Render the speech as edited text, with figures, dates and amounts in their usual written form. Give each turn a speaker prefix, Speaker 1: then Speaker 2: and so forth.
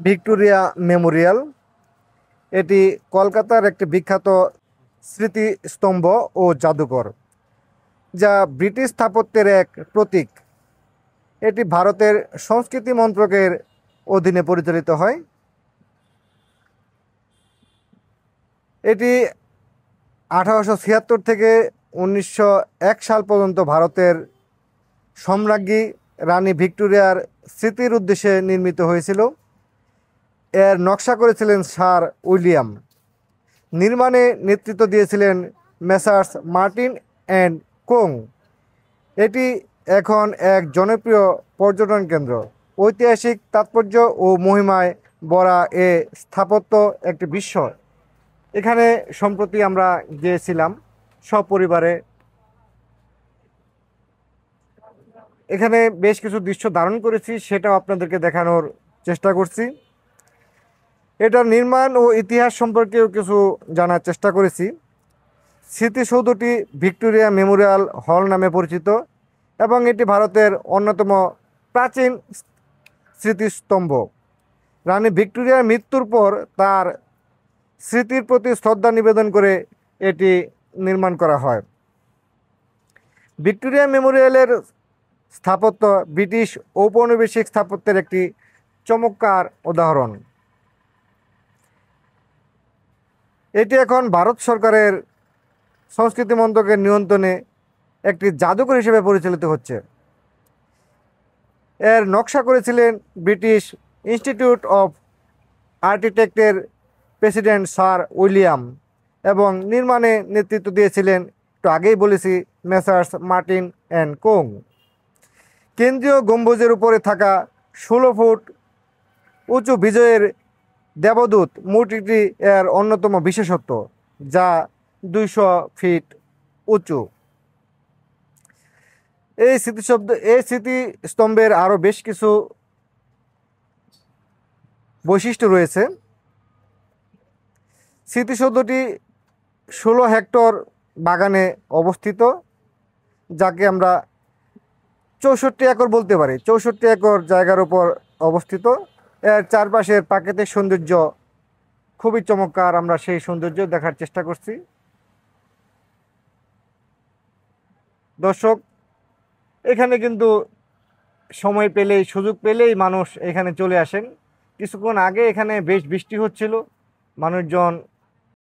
Speaker 1: Victoria Memorial. এটি কলকাতার একটি বিখ্যাত স্মৃতিস্তম্ভ ও জাদুঘর, যা ব্রিটিশ স্থাপত্যের এক প্রতীক। এটি ভারতের সংস্কৃতি মন্ত্রকের অধীনে পরিচালিত হয়। এটি 1876 থেকে 1901 সাল পর্যন্ত ভারতের সম্রাজ্ঞী রানী ভিক্টোরিয়ার স্মৃতির উদ্দেশ্যে নির্মিত হয়েছিল। এর নকশা করেছিলেন স্যার উইলিয়াম। নির্মাণে নেতৃত্ব দিয়েছিলেন মেসার্স মার্টিন অ্যান্ড কোং। এটি এখন এক জনপ্রিয় পর্যটন কেন্দ্র। ঐতিহাসিক তাৎপর্য ও মহিমায় ভরা এ স্থাপত্য একটি বিস্ময়। এখানে সম্প্রতি আমরা গিয়েছিলাম সপরিবারে। এখানে বেশ কিছু দৃশ্য ধারণ করেছি, সেটাও আপনাদেরকে দেখানোর চেষ্টা করছি। এটার নির্মাণ ও ইতিহাস সম্পর্কেও কিছু জানার চেষ্টা করেছি। স্মৃতিসৌধটি ভিক্টোরিয়া মেমোরিয়াল হল নামে পরিচিত এবং এটি ভারতের অন্যতম প্রাচীন স্মৃতিস্তম্ভ। রানী ভিক্টোরিয়ার মৃত্যুর পর তার স্মৃতির প্রতি শ্রদ্ধা নিবেদন করে এটি নির্মাণ করা হয়। ভিক্টোরিয়া মেমোরিয়ালের স্থাপত্য ব্রিটিশ ঔপনিবেশিক স্থাপত্যের একটি চমৎকার উদাহরণ। এটি এখন ভারত সরকারের সংস্কৃতি মন্ত্রকের নিয়ন্ত্রণে একটি জাদুঘর হিসেবে পরিচালিত হচ্ছে। এর নকশা করেছিলেন ব্রিটিশ ইনস্টিটিউট অফ আর্কিটেক্টের প্রেসিডেন্ট স্যার উইলিয়াম এবং নির্মাণে নেতৃত্ব দিয়েছিলেন, একটু আগেই বলেছি, মেসার্স মার্টিন অ্যান্ড কোং। কেন্দ্রীয় গম্বুজের উপরে থাকা 16 ফুট উঁচু বিজয়ের দেবদূত মূর্তিটি এর অন্যতম বিশেষত্ব, যা 200 ফিট উঁচু। এই স্মৃতিস্তম্ভের আরও বেশ কিছু বৈশিষ্ট্য রয়েছে। স্মৃতিসৌধটি 16 হেক্টর বাগানে অবস্থিত, যাকে আমরা 64 একর বলতে পারি। 64 একর জায়গার উপর অবস্থিত। এর চারপাশের প্রাকৃতিক সৌন্দর্য খুবই চমৎকার। আমরা সেই সৌন্দর্য দেখার চেষ্টা করছি। দর্শক, এখানে কিন্তু সময় পেলেই, সুযোগ পেলেই মানুষ এখানে চলে আসেন। কিছুক্ষণ আগে এখানে বেশ বৃষ্টি হচ্ছিল, মানুষজন